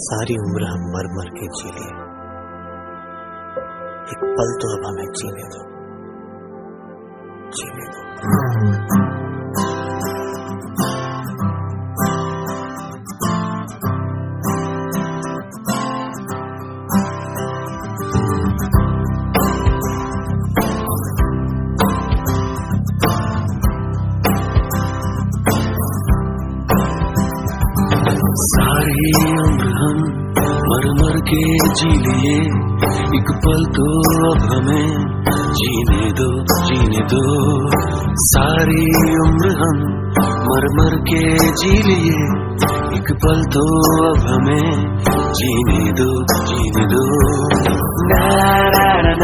सारी उम्र हम मर मर के जी लिए, एक पल तो अब हमें जीने दो, जीने दो। सारी उम्र हम मर मर के जी लिए, एक पल तो अब हमें जीने दो, जीने दो। सारी उम्र हम मर मर के जी लिए, एक पल तो अब हमें जीने दो, जीने दो।